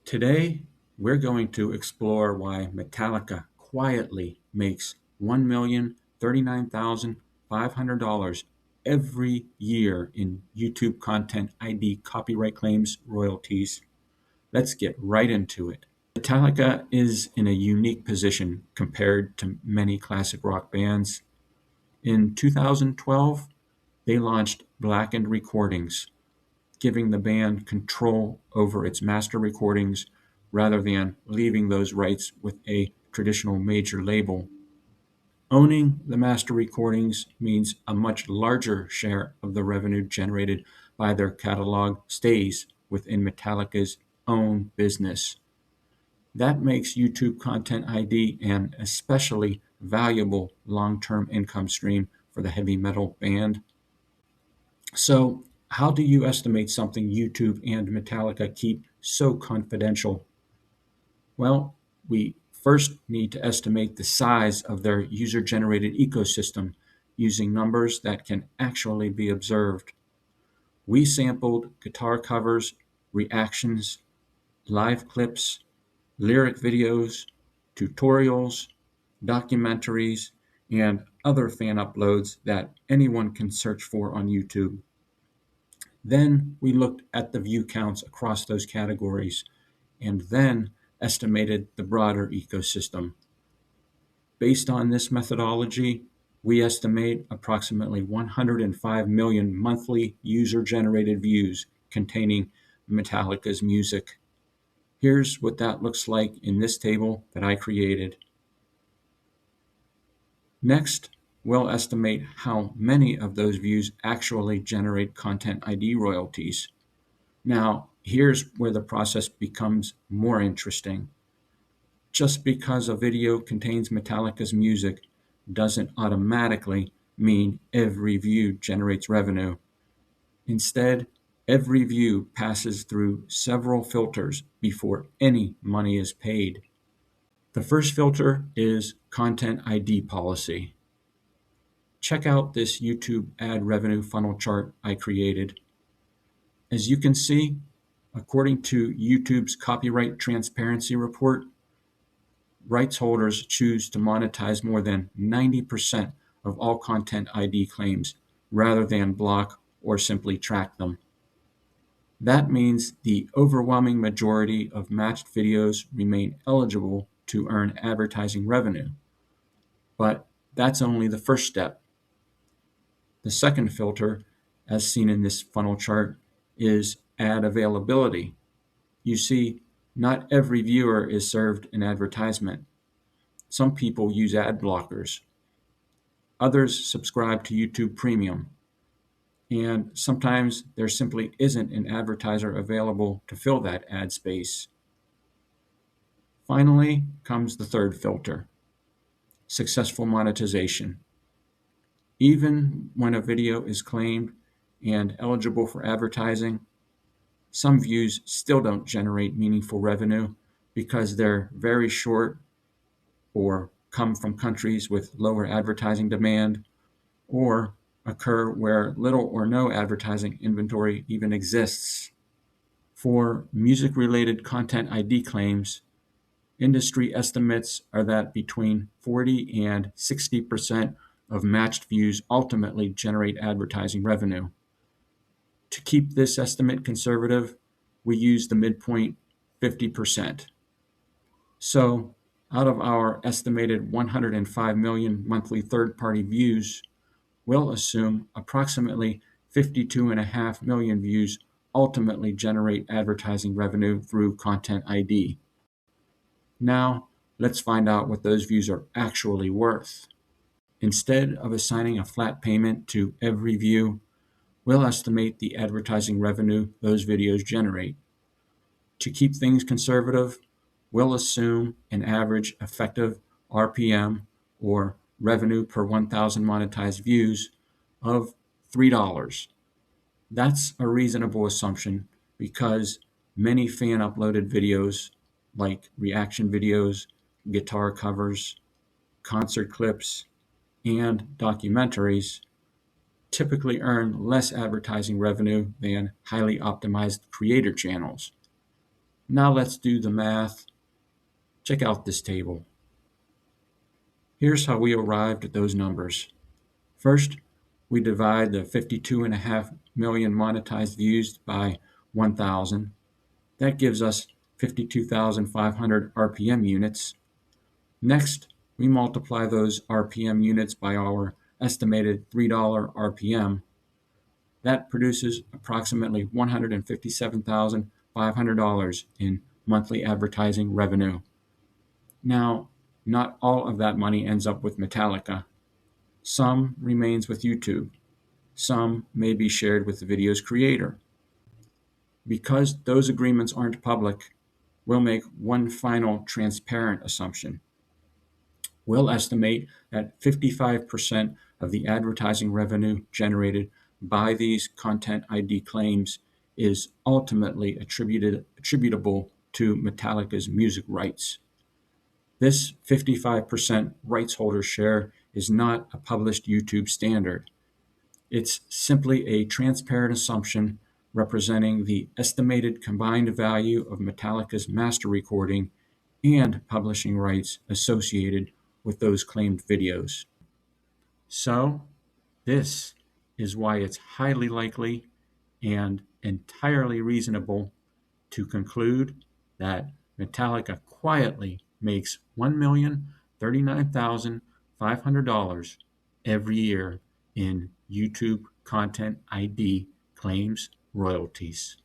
Today, we're going to explore why Metallica quietly makes $1,039,500 every year in YouTube Content ID copyright claims royalties. Let's get right into it. Metallica is in a unique position compared to many classic rock bands. In 2012, they launched Blackened Recordings, giving the band control over its master recordings rather than leaving those rights with a traditional major label. Owning the master recordings means a much larger share of the revenue generated by their catalog stays within Metallica's own business. That makes YouTube Content ID an especially valuable long-term income stream for the heavy metal band. So, how do you estimate something YouTube and Metallica keep so confidential? Well, we first need to estimate the size of their user-generated ecosystem using numbers that can actually be observed. We sampled guitar covers, reactions, live clips, lyric videos, tutorials, documentaries, and other fan uploads that anyone can search for on YouTube. Then we looked at the view counts across those categories and then estimated the broader ecosystem. Based on this methodology, we estimate approximately 105 million monthly user-generated views containing Metallica's music. Here's what that looks like in this table that I created. Next, we'll estimate how many of those views actually generate Content ID royalties. Now, here's where the process becomes more interesting. Just because a video contains Metallica's music doesn't automatically mean every view generates revenue. Instead, every view passes through several filters before any money is paid. The first filter is Content ID policy. Check out this YouTube ad revenue funnel chart I created. As you can see, according to YouTube's Copyright Transparency Report, rights holders choose to monetize more than 90% of all Content ID claims rather than block or simply track them. That means the overwhelming majority of matched videos remain eligible to earn advertising revenue. But that's only the first step. The second filter, as seen in this funnel chart, is ad availability. You see, not every viewer is served an advertisement. Some people use ad blockers. Others subscribe to YouTube Premium. And sometimes there simply isn't an advertiser available to fill that ad space. Finally comes the third filter, successful monetization. Even when a video is claimed and eligible for advertising, some views still don't generate meaningful revenue because they're very short or come from countries with lower advertising demand or occur where little or no advertising inventory even exists. For music-related Content ID claims, industry estimates are that between 40 and 60% of matched views ultimately generate advertising revenue. To keep this estimate conservative, we use the midpoint 50%. So, out of our estimated 105 million monthly third-party views, we'll assume approximately 52.5 million views ultimately generate advertising revenue through Content ID. Now, let's find out what those views are actually worth. Instead of assigning a flat payment to every view, we'll estimate the advertising revenue those videos generate. To keep things conservative, we'll assume an average effective RPM, or revenue per 1,000 monetized views, of $3. That's a reasonable assumption because many fan-uploaded videos, like reaction videos, guitar covers, concert clips, and documentaries, typically earn less advertising revenue than highly optimized creator channels. Now let's do the math. Check out this table. Here's how we arrived at those numbers. First, we divide the 52.5 million monetized views by 1,000. That gives us 52,500 RPM units. Next, we multiply those RPM units by our estimated $3 RPM. That produces approximately $157,500 in monthly advertising revenue. Now, not all of that money ends up with Metallica. Some remains with YouTube. Some may be shared with the video's creator. Because those agreements aren't public, we'll make one final transparent assumption. We'll estimate that 55% of the advertising revenue generated by these content ID claims is ultimately attributable to Metallica's music rights. This 55% rights holder share is not a published YouTube standard. It's simply a transparent assumption representing the estimated combined value of Metallica's master recording and publishing rights associated with those claimed videos. So, this is why it's highly likely and entirely reasonable to conclude that Metallica quietly makes $1,039,500 every year in YouTube Content ID claims royalties.